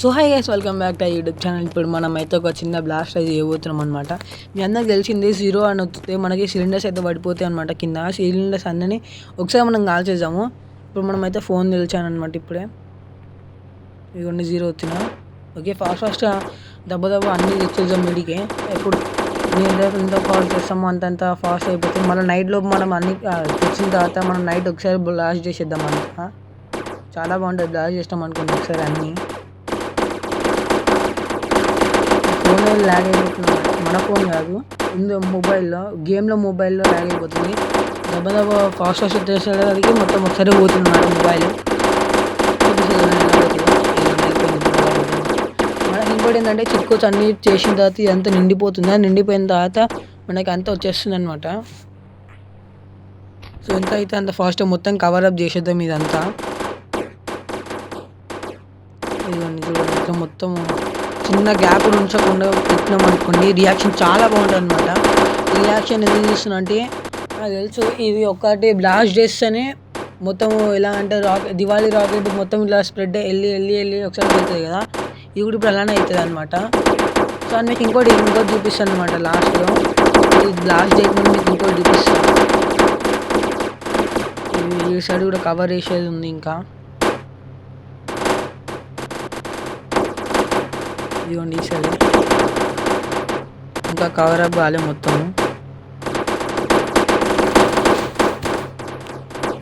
So hi guys, welcome back to YouTube channel. ఇప్పుడు మనం అయితే ఒక చిన్న బ్లాస్ట్ అయితే చేయబోతున్నాం అనమాట. మీ అందరికి తెలిసింది, జీరో అని వస్తే మనకి సిలిండర్స్ అయితే పడిపోతాయి అనమాట. కింద సిలిండర్స్ అన్నీ ఒకసారి మనం కాల్చేద్దాము. ఇప్పుడు మనం అయితే ఫోన్ తెలిచాను అనమాట. ఇప్పుడే ఇవన్నీ జీరో వచ్చినా ఓకే, ఫాస్ట్ దెబ్బ అన్నీ తెచ్చేద్దాం మీడికి. ఎప్పుడు నేను ఎంత కాల్ చేస్తామో అంతంత ఫాస్ట్ అయిపోతుంది. మళ్ళీ నైట్లో మనం అన్ని తెచ్చిన తర్వాత మనం నైట్ ఒకసారి బ్లాస్ట్ చేసేద్దాం అంతా. చాలా బాగుంటుంది బ్లాస్ట్ చేస్తాం అనుకోండి ఒకసారి అన్నీ. ఫోన్ ల్యాగ్ అయిపోతుంది, మన ఫోన్ కాదు, మొబైల్లో గేమ్లో ల్యాగ్ అయిపోతుంది. దెబ్బ ఫాస్ట్ వచ్చేసరికి మొత్తం ఒకసారి పోతుంది అన్నమాట మొబైల్. మనకి ఇంకోటి ఏంటంటే చిక్కోచ్చు అన్నీ చేసిన తర్వాత ఇదంతా నిండిపోతుంది. నిండిపోయిన తర్వాత మనకి అంతా వచ్చేస్తుంది అనమాట. సో ఎంత అయితే అంత ఫాస్ట్గా మొత్తం కవరప్ చేసేద్దాం ఇదంతా. ఇవన్నీ చూడండి, మొత్తం చిన్న గ్యాప్ ఉంచకుండా పెట్టినాం అనుకోండి, రియాక్షన్ చాలా బాగుంటుంది అనమాట. రియాక్షన్ ఎందుకు చూస్తున్నా అంటే నాకు తెలుసు, ఇది ఒకటి బ్లాస్ట్ చేస్తేనే మొత్తం ఎలా అంటే దివాళీ రాకెట్ మొత్తం ఇలా స్ప్రెడ్ వెళ్ళి ఒకసారి వెళ్తుంది కదా, ఇది కూడా ఇప్పుడు అలానే అవుతుంది అనమాట. సో అది మీకు ఇంకోటి చూపిస్తాను అనమాట లాస్ట్లో. ఇది బ్లాస్ట్ చేయకుండా మీకు ఇంకోటి చూపిస్తాను. ఈ సైడ్ కూడా కవర్ వేసేది ఉంది, ఇంకా ఇదిగోండి ఈ సైడ్ ఇంకా కవర్ అప్ కాలే మొత్తము.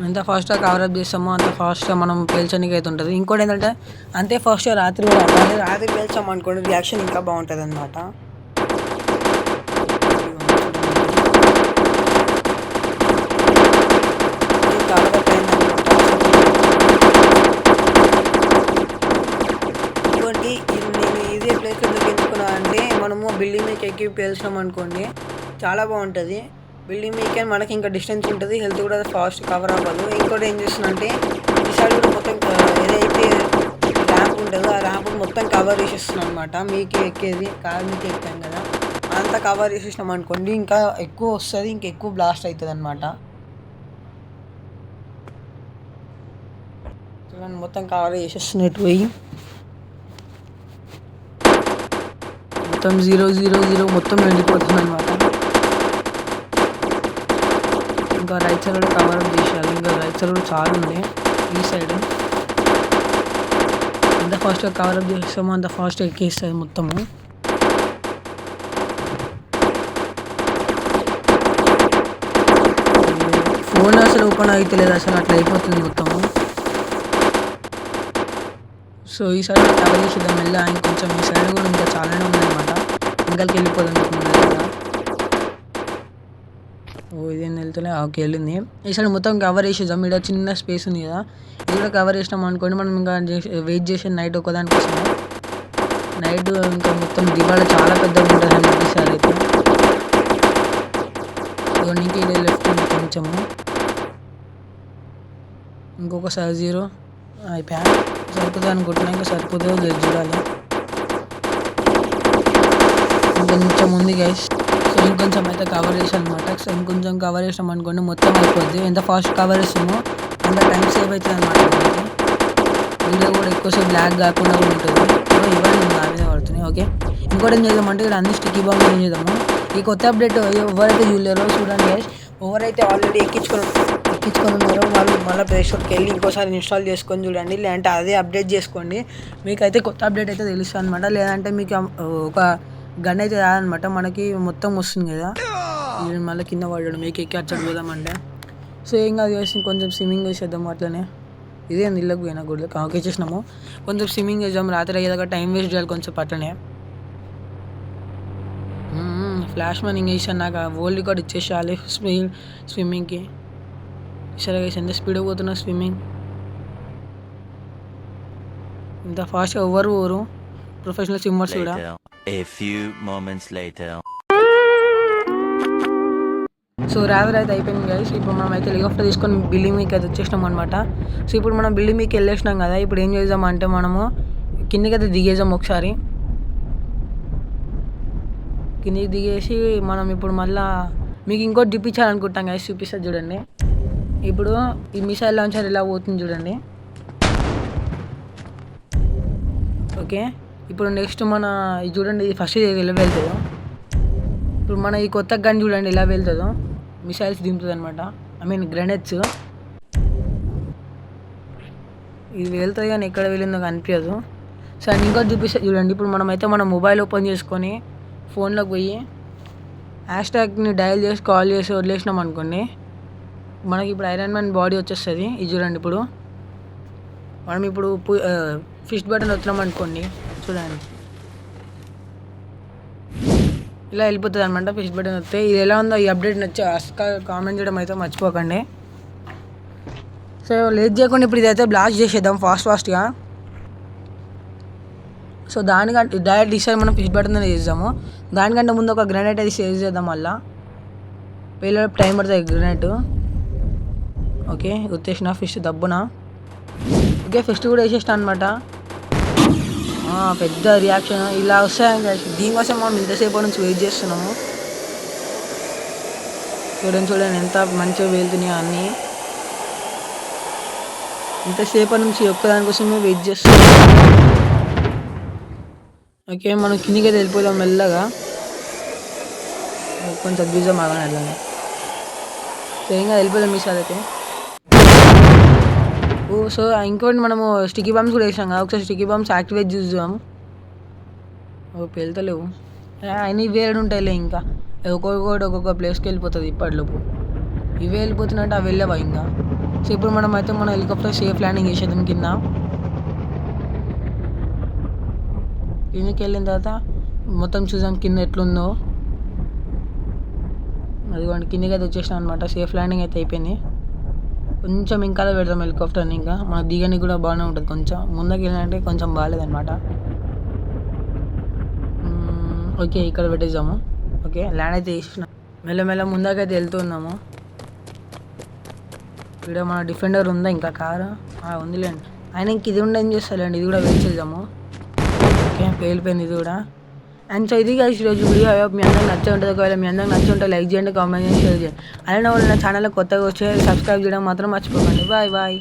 ఎంత ఫాస్ట్గా కవరప్ చేస్తామో అంత ఫాస్ట్గా మనం పేల్చడానికి అయితే ఉంటుంది. ఇంకోటి ఏంటంటే అంతే ఫాస్ట్గా రాత్రి కూడా రాత్రి పేల్చాము అనుకోండి, రియాక్షన్ ఇంకా బాగుంటుంది అనమాట. కవరప్ అయిందనమాట. ఇంకోటి నేను ఇదే ప్లేస్లో దొరికించుకున్నా అంటే మనము బిల్డింగ్ మీకు ఎక్కి పేల్చినాం అనుకోండి, చాలా బాగుంటుంది. బిల్డింగ్ మీకే మనకి ఇంకా డిస్టెన్స్ ఉంటుంది, హెల్త్ కూడా ఫాస్ట్ కవర్ అవ్వదు. ఇంకోటి ఏం చేస్తుందంటే ఈ సైడ్ కూడా మొత్తం ఏదైతే ర్యాంప్ ఉంటుందో ఆ ర్యాంప్ మొత్తం కవర్ చేసేస్తున్నాం అనమాట. మీకు ఎక్కేది కార్ మీకు ఎక్కాం కదా, అంతా కవర్ చేసేసినాం అనుకోండి, ఇంకా ఎక్కువ వస్తుంది, ఇంకా ఎక్కువ బ్లాస్ట్ అవుతుంది అనమాట. చూడండి, మొత్తం కవర్ చేసేస్తున్నట్టు పోయి మొత్తం 0 మొత్తం వెళ్ళిపోతుంది అనమాట. ఇంకా రైట్ సైడ్ కూడా కవరప్ చేసేయాలి. ఇంకా రైట్ సైడ్ కూడా చాలా ఉన్నాయి. ఈ సైడ్ ఎంత ఫాస్ట్గా కవరప్ చేస్తామో అంత ఫాస్ట్గా ఎక్కేస్తుంది మొత్తము. ఫోన్ అసలు ఓపెన్ అవుతలేదు, అసలు అట్లా అయిపోతుంది మొత్తము. సో ఈ సైడ్ కవర్ చేసేద్దాం మెల్ల. ఇంకొంచెం ఈ సైడ్ కూడా ఇంకా చాలానే ఉందన్నమాట. ఇంకకి వెళ్ళిపోదాం మెల్లగా. ఇదేం వెళ్తలే, ఓకే వెళ్ళింది. ఈ సైడ్ మొత్తం కవర్ చేసేద్దాం. ఇక్కడ చిన్న స్పేస్ ఉంది కదా, ఇది కూడా కవర్ చేసినాం అనుకోండి, మనం ఇంకా వెయిట్ చేసే నైట్ ఒకదానికోసమే. నైట్ ఇంకా మొత్తం దివాళ చాలా పెద్దగా ఉంటుంది అన్నమాట ఈసారి అయితే. ఇంకే ఇదే లెఫ్ట్ ఉంది కొంచెము, ఇంకొకసారి 0 అయిపోయా. సరిపోతుంది అనుకుంటున్నా, ఇంకా సరిపోతుందో లేదు చూడాలి. ఇంకొంచెం ఉంది గైస్. సో ఇంకొంచెం అయితే కవర్ చేసాం అనమాట. సో ఇంకొంచెం కవర్ చేసాం అనుకోండి మొత్తం అయిపోద్ది. ఎంత ఫాస్ట్ కవర్ చేస్తామో అంత టైం సేవ్ అవుతుంది అనమాట. వీడియో కూడా ఎక్కువసేపు బ్లాక్ కాకుండా కూడా ఉంటుంది. ఇవన్నీ నా మీద పడుతున్నాయి. ఓకే, ఇంకోటి ఏం చేద్దామంటే ఇక్కడ అన్ని స్టిక్కీ బాంబ్ ఏం చేద్దాము. ఈ కొత్త అప్డేట్ ఎవరైతే చూడలేరో చూడండి గైస్. ఎవరైతే ఆల్రెడీ ఎక్కించుకొని ఉన్నారో వాళ్ళు మళ్ళీ ప్లే స్టోర్కి వెళ్ళి ఇంకోసారి ఇన్స్టాల్ చేసుకొని చూడండి, లేదంటే అదే అప్డేట్ చేసుకోండి. మీకైతే కొత్త అప్డేట్ అయితే తెలుస్తుంది అనమాట. లేదంటే మీకు ఒక గన్ అయితే రాదనమాట, మనకి మొత్తం వస్తుంది కదా. ఇది మళ్ళీ కింద పడడం, మీకు ఎక్కి అచ్చడి పోదామంటే. సో ఏం కాదు చేసి కొంచెం స్విమ్మింగ్ చేసేద్దాము అట్లనే. ఇదే నీళ్ళకు పోయినా కూడా కాకే చేసినాము. కొంచెం స్విమ్మింగ్ చేద్దాం, రాత్రి అయ్యేదాకా టైం వేస్ట్ చేయాలి కొంచెం అట్లనే. ఫ్లాష్ మ్యాన్ ఇంక ఇస్తాను, నాకు వరల్డ్ రికార్డ్ ఇచ్చేసేయాలి స్విమ్మింగ్కి. సరే ఎంత స్పీడ్ పోతున్నా స్విమ్మింగ్, ఇంత ఫాస్ట్గా ఎవరు పోరు ప్రొఫెషనల్ స్విమ్మర్స్ కూడా. A few moments later. So రాత్రి అయితే అయిపోయింది గైస్. ఇప్పుడు మనం అయితే హెలికాప్టర్ తీసుకొని బిల్డింగ్ మీకు అయితే వచ్చేసినాం అనమాట. సో ఇప్పుడు మనం బిల్డింగ్ మీకు వెళ్ళేసినాం కదా, ఇప్పుడు ఏం చేద్దామంటే మనము కిందికి అయితే దిగేద్దాం ఒకసారి. కిందికి దిగేసి మనం ఇప్పుడు మళ్ళీ మీకు ఇంకోటి చూపించాలనుకుంటాం గైస్, చూపిస్తుంది చూడండి. ఇప్పుడు ఈ మిసైల్ లాంచర్ ఇలా పోతుంది చూడండి. ఓకే, ఇప్పుడు నెక్స్ట్ మన ఇది చూడండి, ఇది ఫస్ట్ ఇది ఎలా వెళ్తుందో. ఇప్పుడు మన ఈ కొత్త గన్ చూడండి ఎలా వెళ్తుందో, మిసైల్స్ దింపుతుంది అనమాట, ఐ మీన్ గ్రెనేడ్స్. ఇది వెళ్తుంది కానీ ఎక్కడ వెళ్ళిందో కనిపించదు. సో అండ్ ఇంకోటి చూపిస్తే చూడండి, ఇప్పుడు మనమైతే మన మొబైల్ ఓపెన్ చేసుకొని ఫోన్లోకి పోయి హ్యాష్ట్యాగ్ని డయల్ చేసి కాల్ చేసి వదిలేసినాం అనుకోండి, మనకి ఇప్పుడు ఐరన్ మ్యాన్ బాడీ వచ్చేస్తుంది. ఇది చూడండి, ఇప్పుడు మనం ఇప్పుడు ఫిస్ట్ బటన్ వచ్చినాం అనుకోండి, చూడండి ఇలా వెళ్ళిపోతుంది అనమాట ఫిస్ట్ బటన్ వస్తే. ఇది ఎలా ఉందో ఈ అప్డేట్ నచ్చి కామెంట్ చేయడం అయితే మర్చిపోకండి. సో లేట్ చేయకుండా ఇప్పుడు ఇదైతే బ్లాస్ట్ చేసేద్దాం ఫాస్ట్గా. సో దానికంటే డైరెక్ట్ ఈసారి మనం ఫిష్ బటన్ చేద్దాము. దానికంటే ముందు ఒక గ్రానైట్ అయితే సేవ్ చేద్దాం. మళ్ళీ పేలో టైం పడుతుంది గ్రానైట్. ఓకే, వచ్చేసిన ఫిష్ దబ్బున. ఓకే, ఫిష్ కూడా వేసేసిన అనమాట. పెద్ద రియాక్షన్ ఇలా వస్తాయి. దీనికోసం మనం ఇంతసేపు నుంచి వెయిట్ చేస్తున్నాము. చూడండి ఎంత మంచిగా వెళ్తున్నాయి అన్నీ. ఇంతసేపు నుంచి ఒక్కదానికోసమే వెయిట్ చేస్తున్నాం. ఓకే, మనం కిందికి అయితే వెళ్ళిపోదాం మెల్లగా. కొంచెం బీజం మాగానే అట్లానే ఇంకా వెళ్ళిపోదాం ఈసారి అయితే. సో ఇంకోటి మనము స్టిక్కీ బాంబ్స్ కూడా వేసాం కదా, ఒకసారి స్టిక్కీ బాంబ్స్ యాక్టివేట్ చూద్దాం. వెళ్తలేవు అన్నీ వేరే ఉంటాయిలే. ఇంకా ఒక్కొక్క ప్లేస్కి వెళ్ళిపోతుంది ఇప్పటిలోపు. ఇవే వెళ్ళిపోతున్నట్టు అవి వెళ్ళవా ఇంకా. సో ఇప్పుడు మనం అయితే మన హెలికాప్టర్ సేఫ్ ల్యాండింగ్ చేసేద్దాం కింద. కిందకి వెళ్ళిన తర్వాత మొత్తం చూసాం కింద ఎట్లుందో. అదిగోండి కిందకి అయితే వచ్చేసినాం అనమాట. సేఫ్ ల్యాండింగ్ అయితే అయిపోయింది. కొంచెం ఇంకా పెడదాం హెలికాప్టర్ని. ఇంకా మన దిగనికి కూడా బాగానే ఉంటుంది. కొంచెం ముందుకు వెళ్ళాలంటే కొంచెం బాగాలేదన్నమాట. ఓకే, ఇక్కడ పెట్టేద్దాము. ఓకే, ల్యాండ్ అయితే చేసినాం. మెల్లమెల్ల ముందాకైతే వెళ్తున్నాము. ఇక్కడ మన డిఫెండర్ ఉందా ఇంకా కారు ఉందిలేండి. ఆయన ఇంక ఇది ఉండే ఏం చేస్తారండి, ఇది కూడా వెళ్ళిచేద్దాము. ఓకే, పేలిపోయింది ఇది కూడా. అండ్ సో ఇది గైస్ ఈరోజు వీడియో. మీ అందరికి నచ్చే ఉంటుంది. ఒకవేళ మీ అందరికి నచ్చి ఉంటే లైక్ చేయండి, కామెంట్ చేయండి, షేర్ చేయండి. అలానే వాళ్ళు నా ఛానల్లో కొత్తగా వచ్చే సబ్స్క్రైబ్ చేయడం మాత్రం మర్చిపోకండి. బాయ్.